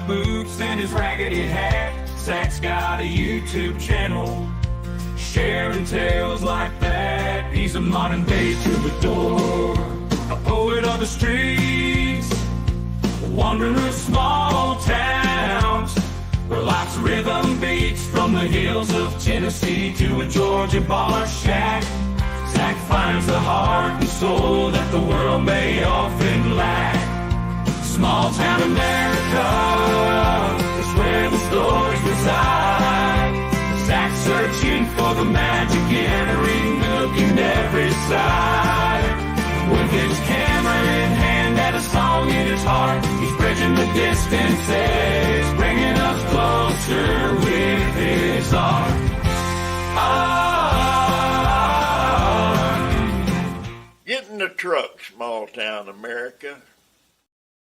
boots and his raggedy hat. Zach's got a YouTube channel, sharing tales like that. He's a modern day troubadour, a poet of the streets, a wanderer of small towns, where life's rhythm beats from the hills of Tennessee to a Georgia bar shack. Zach finds the heart and soul that the world may often lack. Small town America is where the stories reside. Zach's searching for the magic in every nook and every side. With his camera in hand and a song in his heart, he's bridging the distances, bringing us closer with his art. Get in the truck, small town America.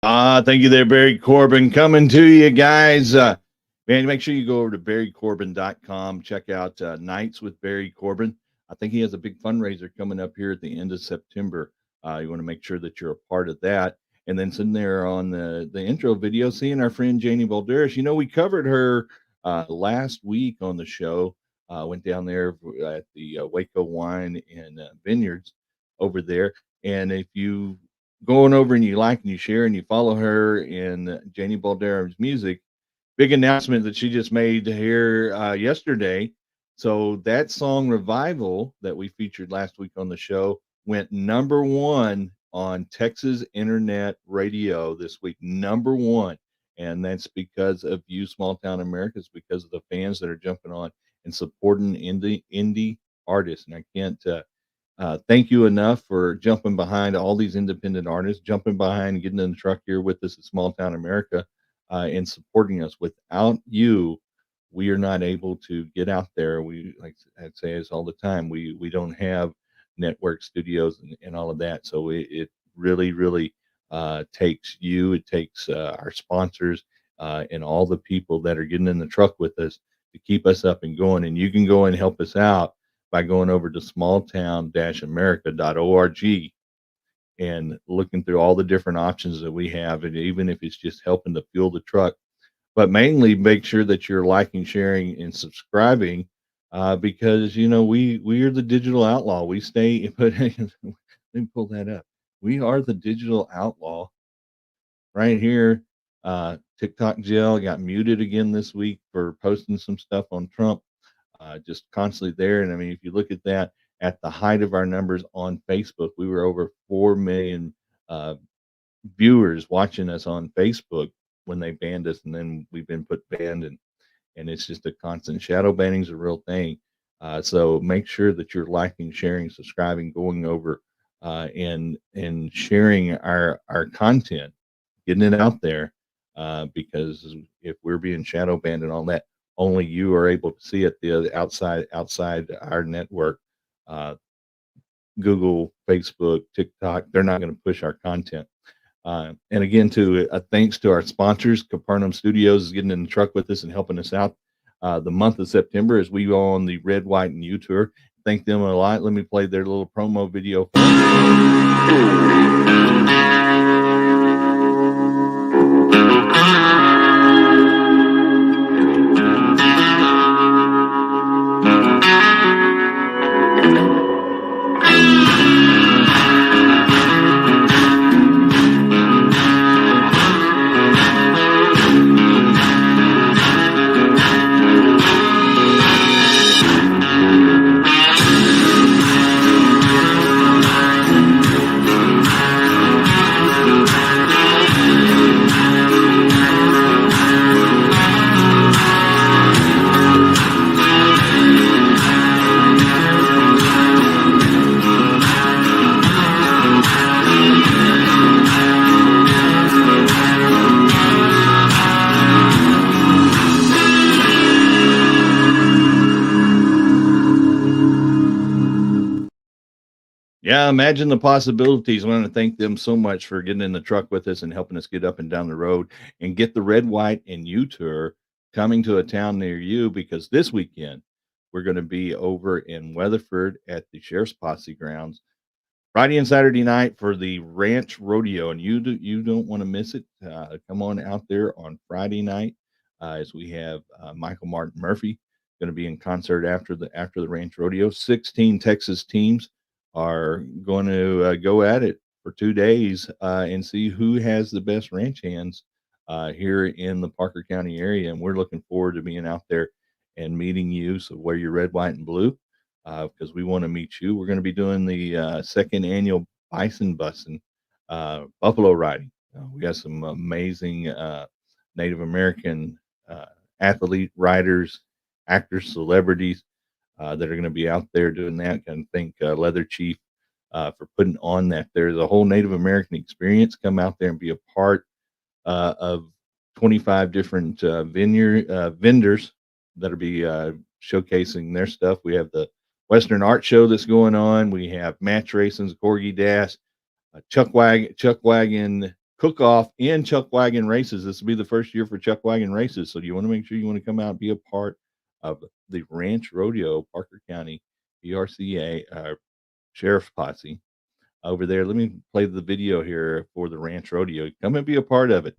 Thank you there, Barry Corbin. Coming to you guys. Man, make sure you go over to barrycorbin.com. Check out Nights with Barry Corbin. I think he has a big fundraiser coming up here at the end of September. You want to make sure that you're a part of that. And then sitting there on the intro video, seeing our friend Janie Balderas. You know, we covered her last week on the show. Went down there at the Waco Wine and Vineyards over there. And if you going over and you like and you share and you follow her and Janie Balderas' music, big announcement that she just made here yesterday. So that song Revival that we featured last week on the show went #1 on Texas Internet Radio this week, #1. And that's because of you, Small Town America. It's because of the fans that are jumping on and supporting indie artists. And I can't thank you enough for jumping behind all these independent artists, jumping behind, getting in the truck here with us at Small Town America, and supporting us. Without you, we are not able to get out there. We, like I say this all the time, we don't have network studios and all of that. So it really, really takes you, it takes our sponsors and all the people that are getting in the truck with us to keep us up and going. And you can go and help us out by going over to smalltown-america.org and looking through all the different options that we have. And even if it's just helping to fuel the truck, but mainly make sure that you're liking, sharing, and subscribing because, you know, we are the digital outlaw. We stay, but let me pull that up. We are the digital outlaw right here. TikTok jail got muted again this week for posting some stuff on Trump. Just constantly there. And I mean, if you look at that, at the height of our numbers on Facebook, we were over 4 million viewers watching us on Facebook when they banned us. And then we've been put banned, and it's just a constant. Shadow banning is a real thing. So make sure that you're liking, sharing, subscribing, going over and sharing our content, getting it out there. Because if we're being shadow banned and all that, only you are able to see it. The other outside our network, Google, Facebook, TikTok, they're not going to push our content. And again, thanks to our sponsors. Capernaum Studios is getting in the truck with us and helping us out the month of September as we go on the Red, White, and U tour. Thank them a lot. Let me play their little promo video for you. Yeah, imagine the possibilities. I want to thank them so much for getting in the truck with us and helping us get up and down the road and get the Red, White, and U tour coming to a town near you, because this weekend we're going to be over in Weatherford at the Sheriff's Posse grounds Friday and Saturday night for the Ranch Rodeo, and you don't want to miss it. Come on out there on Friday night as we have Michael Martin Murphy going to be in concert after the Ranch Rodeo. 16 Texas teams are going to go at it for 2 days and see who has the best ranch hands here in the Parker County area, and we're looking forward to being out there and meeting you. So wear your red, white, and blue because we want to meet you. We're going to be doing the second annual bison busing, buffalo riding. We got some amazing Native American athlete riders, actors, celebrities that are going to be out there doing that. And thank Leather Chief for putting on that. There's a whole Native American experience. Come out there and be a part of 25 different vendors that'll be showcasing their stuff. We have the Western Art Show that's going on. We have match racing, Corgi Dash, Chuck Wagon Cook Off, and Chuck Wagon races. This will be the first year for Chuck Wagon races. So you want to make sure you want to come out and be a part of the Ranch Rodeo, Parker County, PRCA, Sheriff's Posse over there. Let me play the video here for the Ranch Rodeo. Come and be a part of it.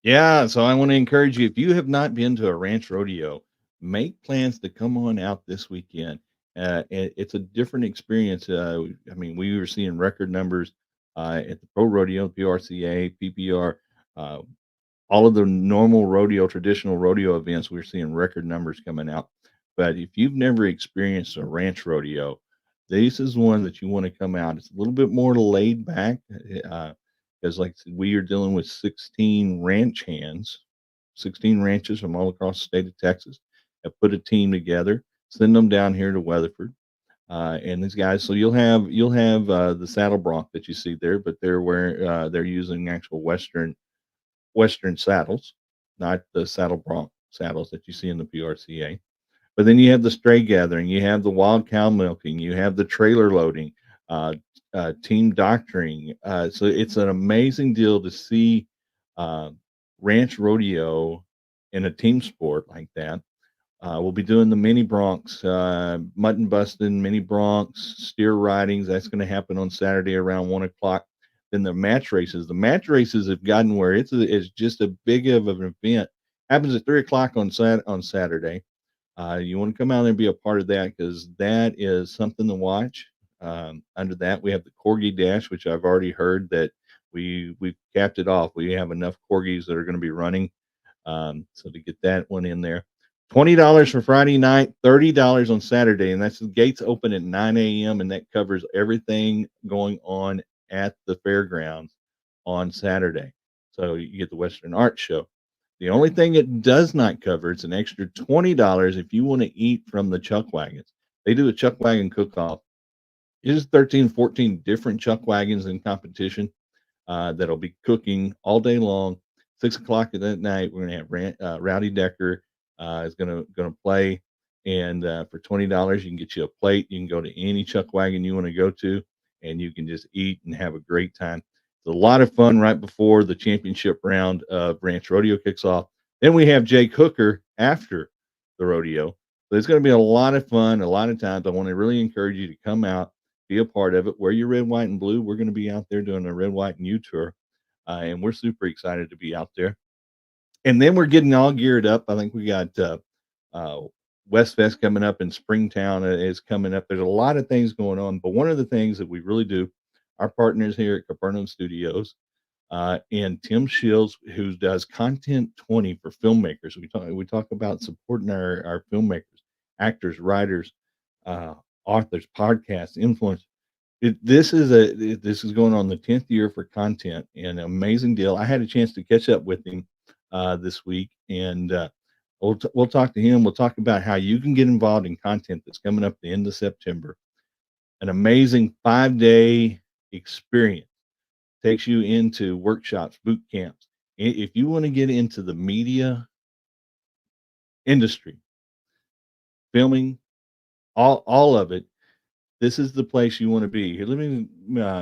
Yeah, so I want to encourage you, if you have not been to a ranch rodeo, make plans to come on out this weekend. It's a different experience. I mean, we were seeing record numbers at the pro rodeo, PRCA, PPR, uh, all of the normal rodeo, traditional rodeo events. We're seeing record numbers coming out. But if you've never experienced a ranch rodeo, this is one that you want to come out. It's a little bit more laid back. Because like I said, we are dealing with 16 ranch hands, 16 ranches from all across the state of Texas have put a team together, send them down here to Weatherford. And these guys, so you'll have the saddle bronc that you see there, but they're using actual Western saddles, not the saddle bronc saddles that you see in the PRCA. But then you have the stray gathering, you have the wild cow milking, you have the trailer loading, uh, team doctoring. So it's an amazing deal to see uh, ranch rodeo in a team sport like that. We'll be doing the mini broncs, mutton busting, mini broncs, steer ridings. That's going to happen on Saturday around 1 o'clock. Then the match races. The match races have gotten where it's just a big of an event. Happens at 3 o'clock on Saturday. You want to come out and be a part of that because that is something to watch. Under that, we have the Corgi Dash, which I've already heard that we've capped it off. We have enough corgis that are going to be running, so to get that one in there. $20 for Friday night, $30 on Saturday, and that's the gates open at 9 a.m. and that covers everything going on at the fairgrounds on Saturday. So you get the Western Art Show. The only thing it does not cover, it's an extra $20 if you want to eat from the chuck wagons. They do a chuck wagon cook-off. It's 13, 14 different chuck wagons in competition that'll be cooking all day long. 6 o'clock at that night, we're going to have Rowdy Decker is gonna play, and for $20 you can get you a plate. You can go to any chuck wagon you want to go to, and you can just eat and have a great time. It's a lot of fun right before the championship round of Ranch Rodeo kicks off. Then we have Jake Hooker after the rodeo. So it's going to be a lot of fun, a lot of times. I want to really encourage you to come out, be a part of it. Wear your red, white, and blue. We're going to be out there doing a red, white, and U tour, and we're super excited to be out there. And then we're getting all geared up. I think we got uh, West Fest coming up in Springtown is coming up. There's a lot of things going on, but one of the things that we really do, our partners here at Capernaum Studios, and Tim Shields, who does Content 20 for filmmakers. We talk about supporting our filmmakers, actors, writers, authors, podcasts, influencers. This is going on the 10th year for Content, and an amazing deal. I had a chance to catch up with him this week, and we'll talk to him. We'll talk about how you can get involved in content that's coming up the end of September. An amazing 5-day experience takes you into workshops, boot camps. If you want to get into the media industry, filming, all of it, this is the place you want to be. Here, let me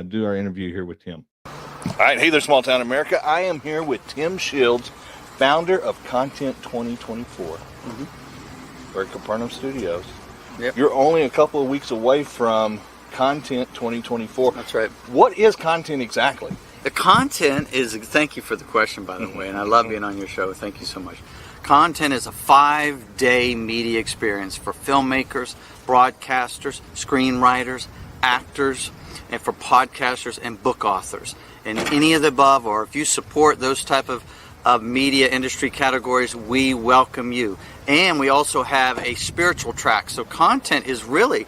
do our interview here with Tim. All right, hey there, Small Town America. I am here with Tim Shields, founder of Content 2024. We're at Capernaum Studios. Yep. You're only a couple of weeks away from Content 2024. That's right. What is content exactly? The content is, thank you for the question, by the way, and I love being on your show. Thank you so much. Content is a 5-day media experience for filmmakers, broadcasters, screenwriters, actors, and for podcasters and book authors. And any of the above, or if you support those type of media industry categories, we welcome you. And we also have a spiritual track. So content is really,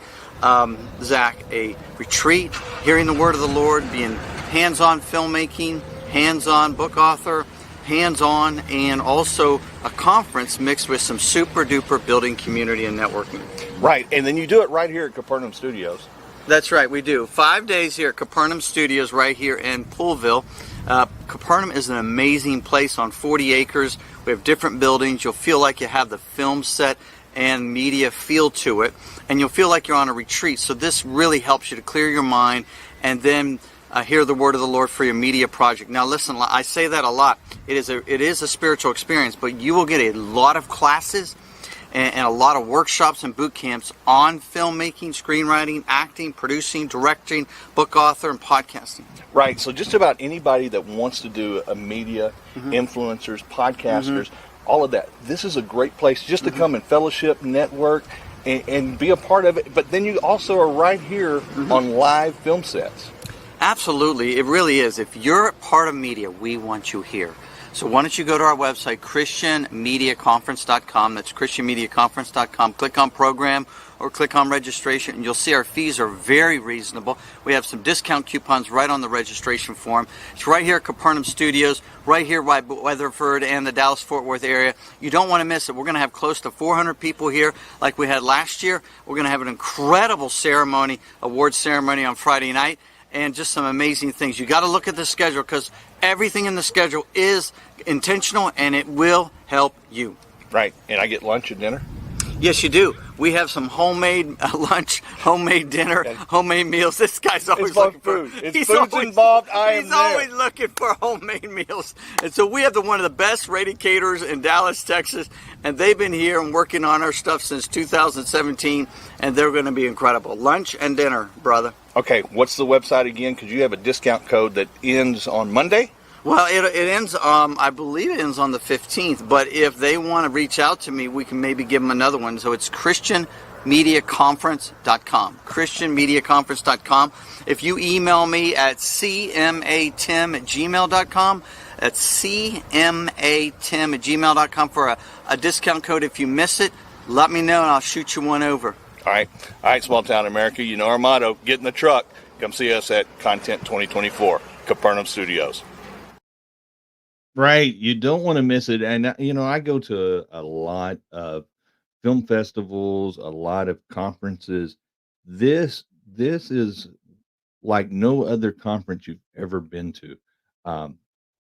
Zach, a retreat, hearing the word of the Lord, being hands-on filmmaking, hands-on book author, hands-on, and also a conference mixed with some super-duper building community and networking. Right, and then you do it right here at Capernaum Studios. That's right, we do. 5 days here at Capernaum Studios right here in Poolville. Capernaum is an amazing place on 40 acres. We have different buildings. You'll feel like you have the film set and media feel to it, and you'll feel like you're on a retreat. So this really helps you to clear your mind and then hear the word of the Lord for your media project. Now listen, I say that a lot. It is a spiritual experience, but you will get a lot of classes and a lot of workshops and boot camps on filmmaking, screenwriting, acting, producing, directing, book author, and podcasting. Right, so just about anybody that wants to do a media, influencers, podcasters, all of that, this is a great place just to come and fellowship, network, and be a part of it. But then you also are right here on live film sets. Absolutely, it really is. If you're part of media, we want you here. So why don't you go to our website, ChristianMediaConference.com. That's ChristianMediaConference.com. Click on program or click on registration, and you'll see our fees are very reasonable. We have some discount coupons right on the registration form. It's right here at Capernaum Studios, right here by Weatherford and the Dallas-Fort Worth area. You don't want to miss it. We're going to have close to 400 people here like we had last year. We're going to have an incredible ceremony, awards ceremony on Friday night, and just some amazing things. You got to look at the schedule because everything in the schedule is intentional and it will help you. Right, and I get lunch and dinner? Yes, you do. We have some homemade lunch, homemade dinner, homemade meals. This guy's always looking for food. It's food's involved. He's always looking for homemade meals. And so we have one of the best rated caterers in Dallas, Texas, and they've been here and working on our stuff since 2017, and they're going to be incredible. Lunch and dinner, brother. Okay, what's the website again? Because you have a discount code that ends on Monday? Well, it ends, I believe it ends on the 15th, but if they want to reach out to me, we can maybe give them another one. So it's ChristianMediaConference.com, ChristianMediaConference.com. If you email me at cmatim@gmail.com, that's cmatim@gmail.com for a discount code. If you miss it, let me know and I'll shoot you one over. All right, Small Town America, you know our motto, get in the truck. Come see us at Content 2024, Capernaum Studios. Right, you don't want to miss it. And, I go to a lot of film festivals, a lot of conferences. This is like no other conference you've ever been to.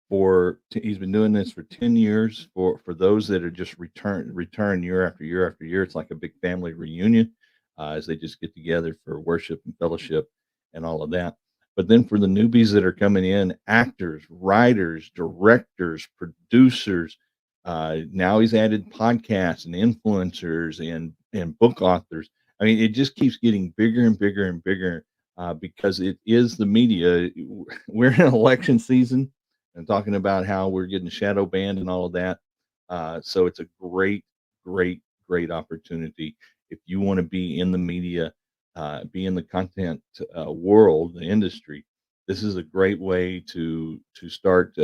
he's been doing this for 10 years. For those that are just return year after year after year, it's like a big family reunion, as they just get together for worship and fellowship and all of that. But then for the newbies that are coming in, actors, writers, directors, producers, now he's added podcasts and influencers and book authors. I mean, it just keeps getting bigger and bigger and bigger, because it is the media. We're in election season and talking about how we're getting shadow banned and all of that. So it's a great, great, great opportunity if you want to be in the media, be in the content world, the industry. This is a great way to start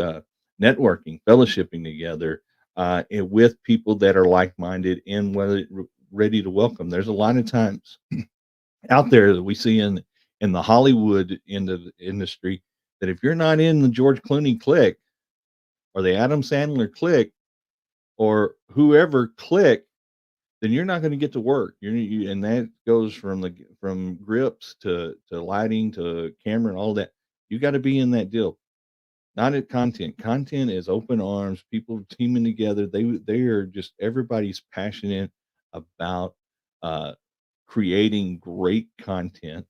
networking, fellowshipping together, and with people that are like-minded and ready to welcome. There's a lot of times out there that we see in the Hollywood industry that if you're not in the George Clooney clique or the Adam Sandler clique or whoever clique, then you're not going to get to work. And that goes from grips to lighting to camera and all that. You got to be in that deal. Not at content. Content is open arms, people teaming together. They are just, everybody's passionate about uh, creating great content.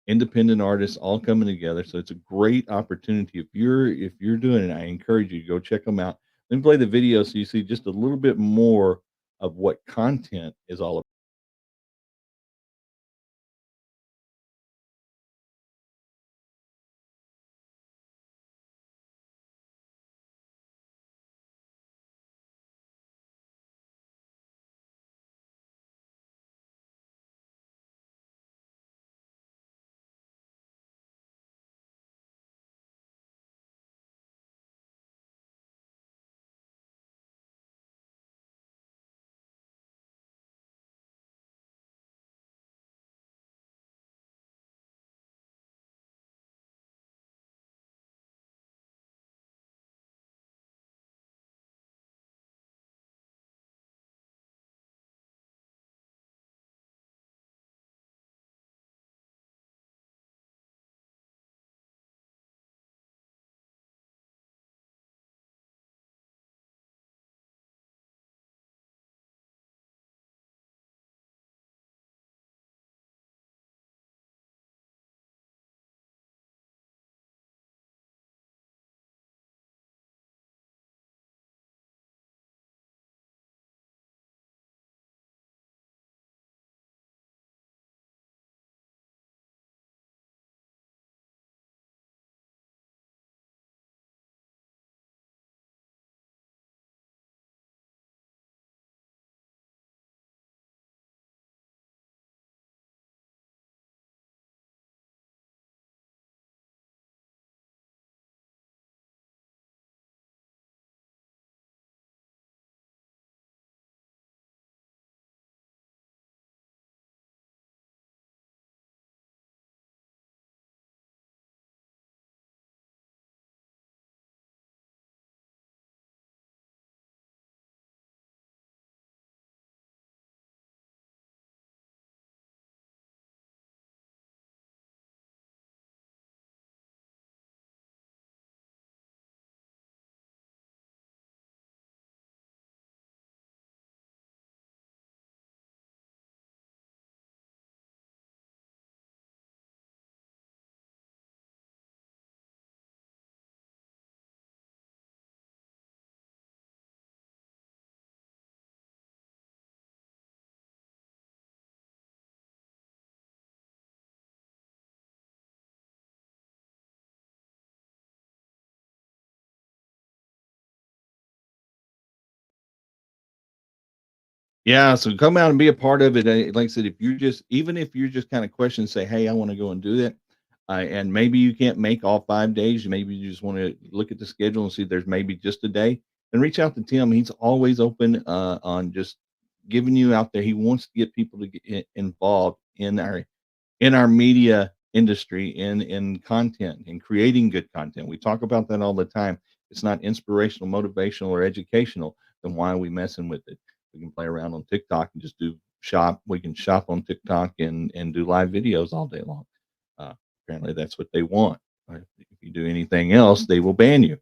Independent artists all coming together, so it's a great opportunity. If you're doing it, I encourage you to go check them out. Let me play the video so you see just a little bit more of what content is all about. Yeah, so come out and be a part of it. Like I said, if you're just kind of questioning, say, hey, I want to go and do that. And maybe you can't make all 5 days. Maybe you just want to look at the schedule and see there's maybe just a day. And reach out to Tim. He's always open on just giving you out there. He wants to get people to get involved in our media industry, in content and creating good content. We talk about that all the time. It's not inspirational, motivational, or educational, then why are we messing with it? We can play around on TikTok and just do shop. We can shop on TikTok and do live videos all day long. Uh, Apparently that's what they want. If you do anything else, they will ban you.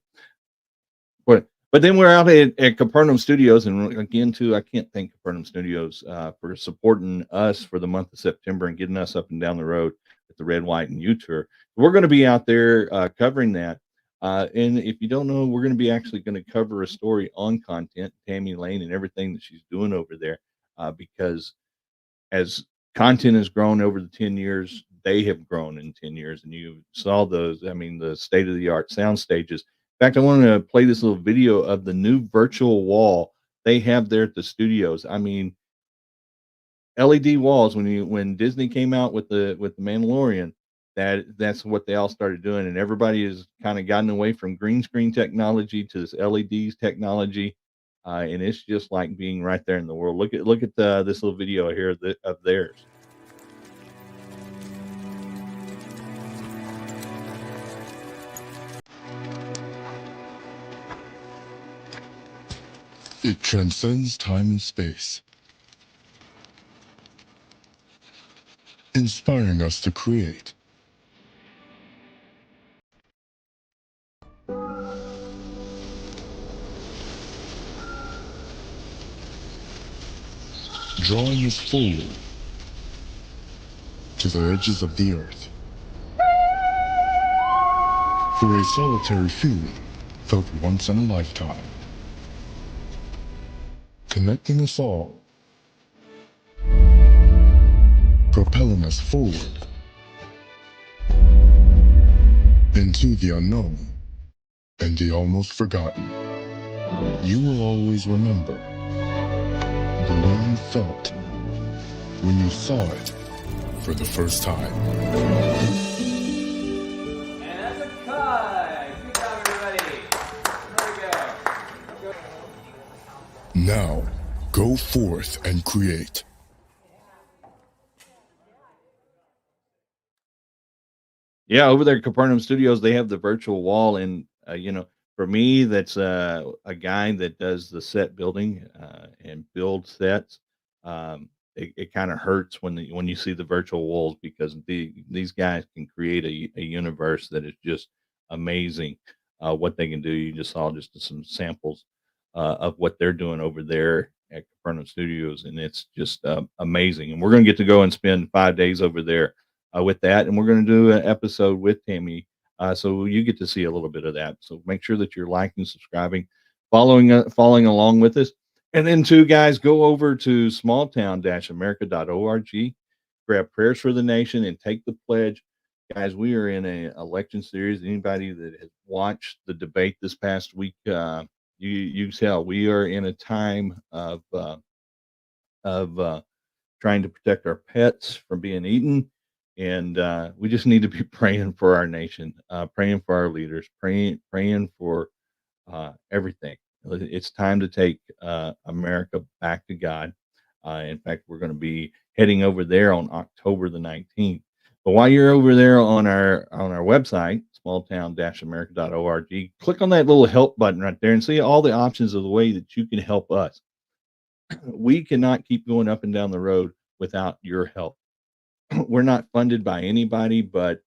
But then we're out at Capernaum Studios, and again, too, I can't thank Capernaum Studios for supporting us for the month of September and getting us up and down the road with the Red, White, and U Tour. We're going to be out there covering that. And if you don't know, we're going to be actually going to cover a story on content, Tammy Lane, and everything that she's doing over there, because as content has grown over the 10 years, they have grown in 10 years. And you saw those, I mean, the state of the art sound stages. In fact, I want to play this little video of the new virtual wall they have there at the studios. I mean, LED walls. When Disney came out with the Mandalorian, that's what they all started doing, and everybody has kind of gotten away from green screen technology to this LEDs technology, and it's just like being right there in the world. Look at this little video here of theirs. It transcends time and space, inspiring us to create. Drawing us forward to the edges of the earth. For a solitary feeling felt once in a lifetime. Connecting us all. Propelling us forward. Into the unknown and the almost forgotten. You will always remember the way you felt when you saw it for the first time. And that's a cut. Good job, everybody. There we go. Now, go forth and create. Yeah, over there at Capernaum Studios, they have the virtual wall, and for me, that's a guy that does the set building and build sets. It kind of hurts when you see the virtual walls, because these guys can create a universe that is just amazing. What they can do, you just saw just some samples of what they're doing over there at Capernaum Studios, and it's just amazing. And we're going to get to go and spend 5 days over there with that, and we're going to do an episode with Tammy, so you get to see a little bit of that. So make sure that you're liking, subscribing, following along with us. And then too, guys, go over to smalltown-america.org, grab prayers for the nation, and take the pledge. Guys, we are in an election series. Anybody that has watched the debate this past week, you tell we are in a time of trying to protect our pets from being eaten. And we just need to be praying for our nation, praying for our leaders, praying for everything. It's time to take America back to God. In fact, we're going to be heading over there on October the 19th. But while you're over there on our website, smalltown-america.org, click on that little help button right there and see all the options of the way that you can help us. We cannot keep going up and down the road without your help. We're not funded by anybody but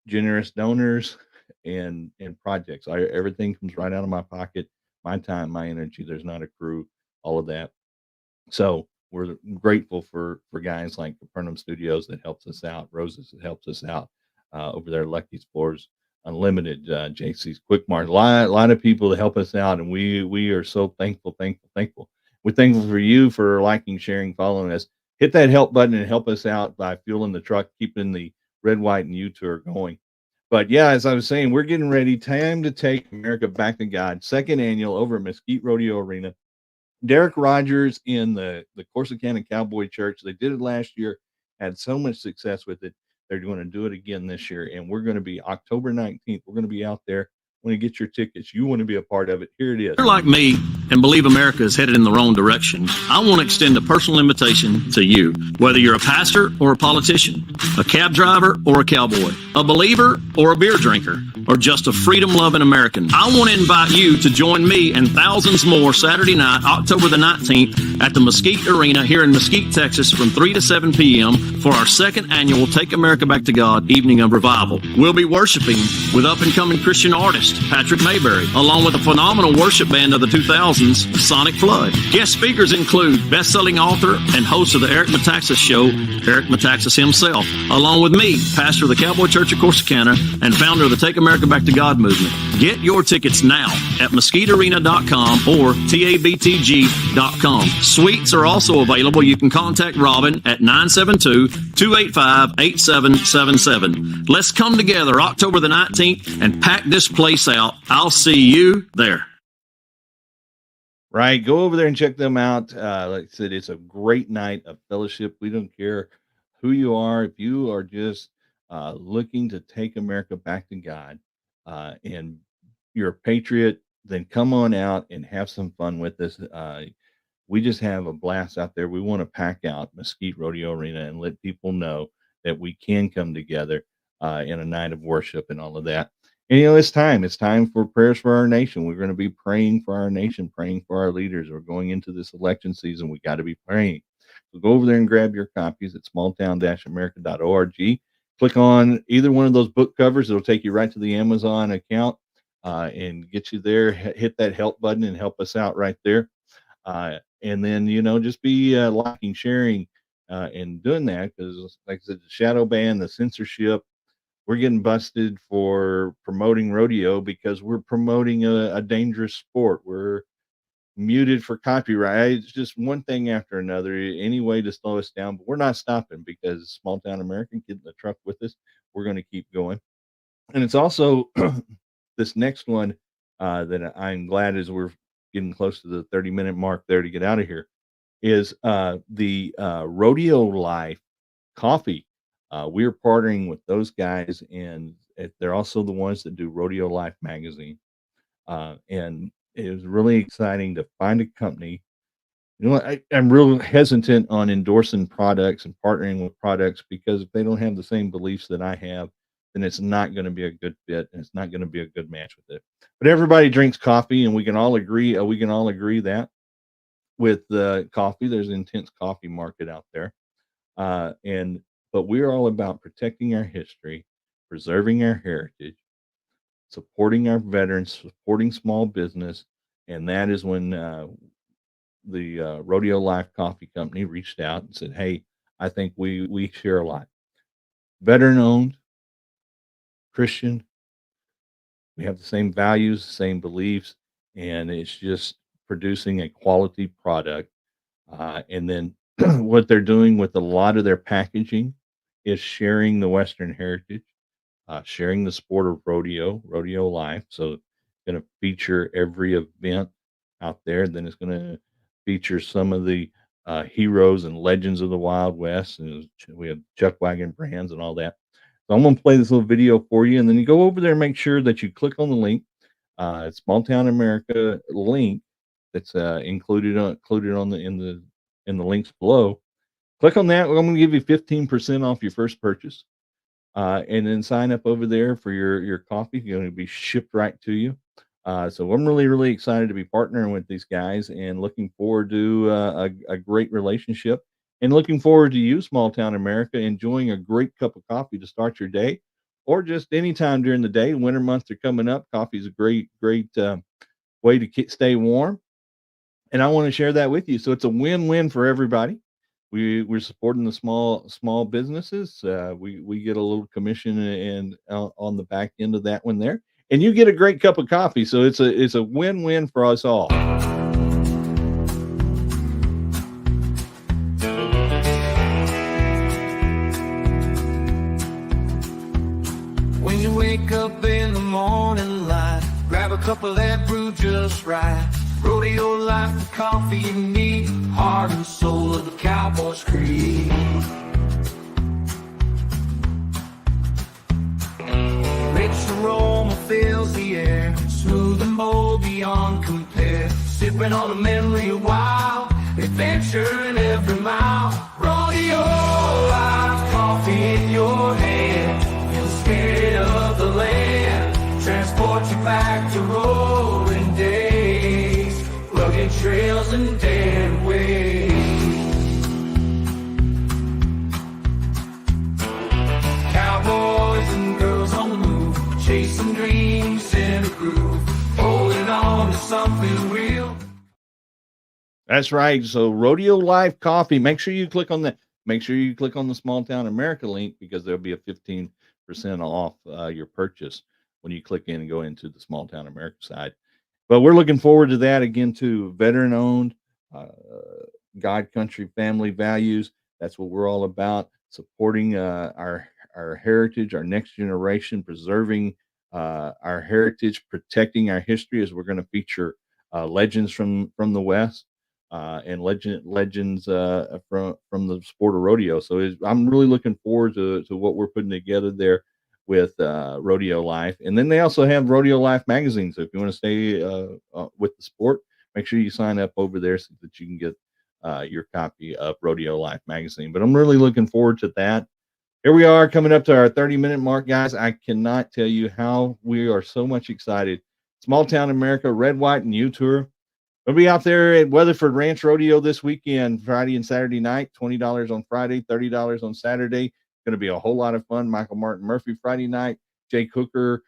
generous donors and projects. Everything comes right out of my pocket, my time, my energy. There's not a crew, all of that. So we're grateful for guys like Capernaum Studios that helps us out, Roses that helps us out over there, Lucky Explorers Unlimited, JC's Quick Mart, a lot of people to help us out, and we are so thankful. We're thankful for you for liking, sharing, following us. Hit that help button and help us out by fueling the truck, keeping the Red, White, and U Tour going. But yeah, as I was saying, we're getting ready. Time to take America back to God. Second annual over at Mesquite Rodeo Arena. Derek Rogers in the Corsicana Cowboy Church. They did it last year, had so much success with it. They're going to do it again this year. And we're going to be October 19th. We're going to be out there. When you get your tickets, you want to be a part of it. Here it is. If you're like me, and believe America is headed in the wrong direction, I want to extend a personal invitation to you. Whether you're a pastor or a politician, a cab driver or a cowboy, a believer or a beer drinker, or just a freedom-loving American, I want to invite you to join me and thousands more Saturday night, October the 19th, at the Mesquite Arena here in Mesquite, Texas, from 3 to 7 p.m. for our second annual Take America Back to God Evening of Revival. We'll be worshiping with up-and-coming Christian artist Patrick Mayberry, along with a phenomenal worship band of the 2000s, Sonic Flood. Guest speakers include best-selling author and host of the Eric Metaxas Show, Eric Metaxas himself, along with me, pastor of the Cowboy Church of Corsicana and founder of the Take America Back to God movement. Get your tickets now at mesquitearena.com or tabtg.com. Suites are also available. You can contact Robin at 972-285-8777. Let's come together October the 19th and pack this place out. I'll see you there. Right. Go over there and check them out. Like I said, it's a great night of fellowship. We don't care who you are. If you are just looking to take America back to God and you're a patriot, then come on out and have some fun with us. We just have a blast out there. We want to pack out Mesquite Rodeo Arena and let people know that we can come together in a night of worship and all of that. And, it's time. It's time for prayers for our nation. We're going to be praying for our nation, praying for our leaders. We're going into this election season. We got to be praying. So go over there and grab your copies at smalltown-america.org. Click on either one of those book covers. It'll take you right to the Amazon account and get you there. Hit that help button and help us out right there. And then, just be liking, sharing, and doing that, because like I said, the shadow ban, the censorship, we're getting busted for promoting rodeo because we're promoting a dangerous sport. We're muted for copyright. It's just one thing after another, any way to slow us down, but we're not stopping because small town American, get in the truck with us. We're going to keep going. And it's also this next one that I'm glad as we're getting close to the 30-minute mark there to get out of here is the Rodeo Life Coffee. We're partnering with those guys, and they're also the ones that do Rodeo Life magazine. And it was really exciting to find a company. I'm real hesitant on endorsing products and partnering with products because if they don't have the same beliefs that I have, then it's not going to be a good fit and it's not going to be a good match with it. But everybody drinks coffee, and we can all agree. That with coffee, there's an intense coffee market out there, but we're all about protecting our history, preserving our heritage, supporting our veterans, supporting small business, and that is when the Rodeo Life Coffee Company reached out and said, "Hey, I think we share a lot. Veteran-owned, Christian. We have the same values, the same beliefs, and it's just producing a quality product." And then what they're doing with a lot of their packaging is sharing the Western heritage, sharing the sport of rodeo life. So it's going to feature every event out there. Then it's going to feature some of the heroes and legends of the Wild West. And we have chuck wagon brands and all that. So I'm going to play this little video for you, and then you go over there and make sure that you click on the link. It's Small Town America link that's included in the links below. Click on that. I'm going to give you 15% off your first purchase, and then sign up over there for your coffee. It's going to be shipped right to you. So I'm really, really excited to be partnering with these guys and looking forward to a great relationship. And looking forward to you, Small Town America, enjoying a great cup of coffee to start your day, or just any time during the day. Winter months are coming up. Coffee is a great way to stay warm, and I want to share that with you. So it's a win-win for everybody. We're supporting the small businesses. We get a little commission and on the back end of that one there, and you get a great cup of coffee. So it's a win-win for us all. Wake up in the morning light, grab a cup of that brew just right. Rodeo Life, the coffee you need, heart and soul of the Cowboys creed. Rich aroma fills the air, smooth and bold beyond compare. sipping on a memory of wild adventure in every mile. Rodeo life, coffee in your hand, feel the spirit of the land, transport you back to rolling days, rugged trails and dead ways. Cowboys and girls on the move, chasing dreams in a groove, holding on to something real. That's right. So Rodeo Life Coffee. Make sure you click on that. Make sure you click on the Small Town America link, because there'll be a 15% off your purchase when you click in and go into the Small Town America side. But we're looking forward to that again, too. Veteran owned, God country family values. That's what we're all about. Supporting our heritage, our next generation, preserving our heritage, protecting our history, as we're going to feature legends from the West. And legends from the sport of rodeo. So I'm really looking forward to what we're putting together there with Rodeo Life. And then they also have Rodeo Life magazine. So if you want to stay with the sport, make sure you sign up over there so that you can get your copy of Rodeo Life magazine. But I'm really looking forward to that. Here we are coming up to our 30-minute mark, guys. I cannot tell you how we are so much excited. Small Town America, Red, White, and U Tour. We'll be out there at Weatherford Ranch Rodeo this weekend, Friday and Saturday night, $20 on Friday, $30 on Saturday. Going to be a whole lot of fun. Michael Martin Murphy Friday night, Jake Hooker,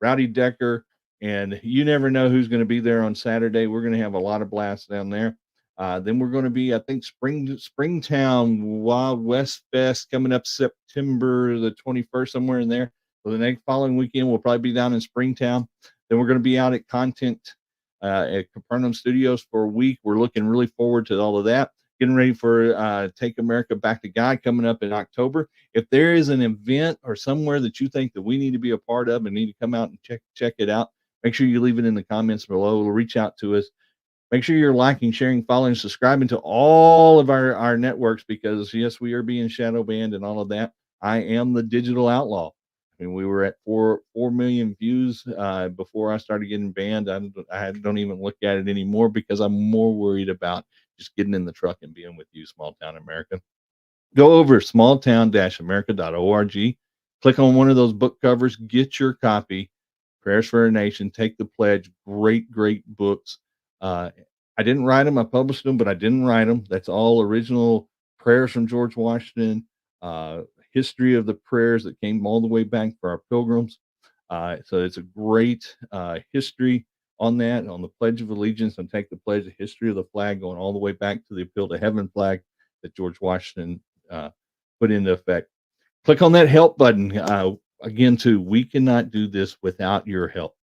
Rowdy Decker, and you never know who's going to be there on Saturday. We're going to have a lot of blasts down there. Then we're going to be, I think, Springtown Wild West Fest coming up September the 21st, somewhere in there. So the next following weekend, we'll probably be down in Springtown. Then we're going to be out at Content at Capernaum Studios for a week. We're looking really forward to all of that. Getting ready for Take America Back to God coming up in October. If there is an event or somewhere that you think that we need to be a part of and need to come out and check it out, make sure you leave it in the comments below. Reach out to us. Make sure you're liking, sharing, following, subscribing to all of our networks, because yes, we are being shadow banned and all of that. I am the digital outlaw. I mean, we were at 4 million views before I started getting banned. I don't even look at it anymore, because I'm more worried about just getting in the truck and being with you, Small Town America. Go over smalltown-america.org. Click on one of those book covers. Get your copy. Prayers for Our Nation. Take the Pledge. Great books. I didn't write them. I published them, but I didn't write them. That's all original prayers from George Washington. History of the prayers that came all the way back for our pilgrims. So it's a great history on that, on the Pledge of Allegiance, and Take the Pledge, the history of the flag going all the way back to the Appeal to Heaven flag that George Washington put into effect. Click on that help button. Again, too, we cannot do this without your help.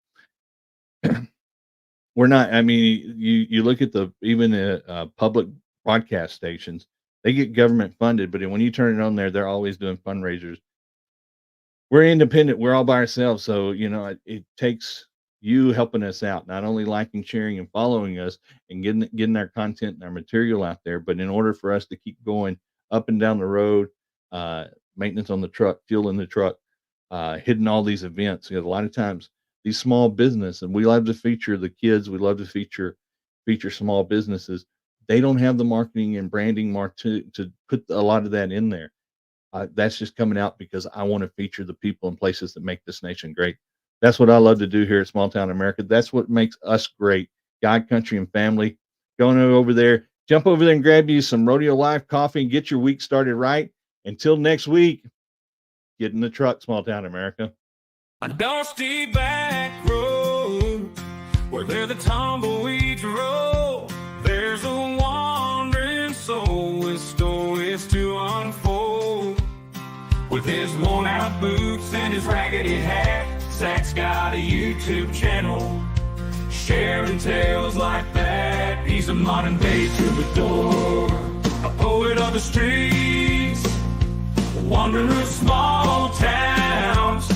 We're not, I mean, you look at even public broadcast stations, they get government funded, but when you turn it on there, they're always doing fundraisers. We're independent. We're all by ourselves. So, it takes you helping us out, not only liking, sharing, and following us and getting our content and our material out there, but in order for us to keep going up and down the road, maintenance on the truck, fuel in the truck, hitting all these events. Because a lot of times these small business, and we love to feature the kids, we love to feature small businesses. They don't have the marketing and branding to put a lot of that in there. That's just coming out because I want to feature the people and places that make this nation great. That's what I love to do here at Small Town America. That's what makes us great. God, country, and family. Going over there, jump over there and grab you some Rodeo Life coffee and get your week started right. Until next week, get in the truck, Small Town America. A dusty back road where the tumbleweeds roll. There's a wandering soul with stories to unfold. With his worn out boots and his raggedy hat, Zach's got a YouTube channel sharing tales like that. He's a modern day troubadour, a poet of the streets, a wanderer of small towns,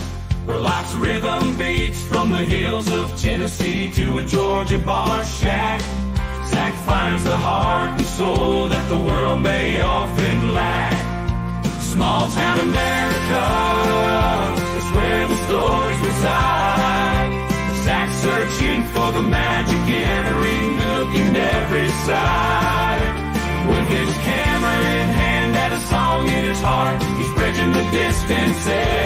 where life's rhythm beats from the hills of Tennessee to a Georgia bar shack. Zach finds the heart and soul that the world may often lack. Small town America is where the stories reside. Zach searching for the magic in every new beside her. With his camera in hand and a song in his heart, he's bridging the distances.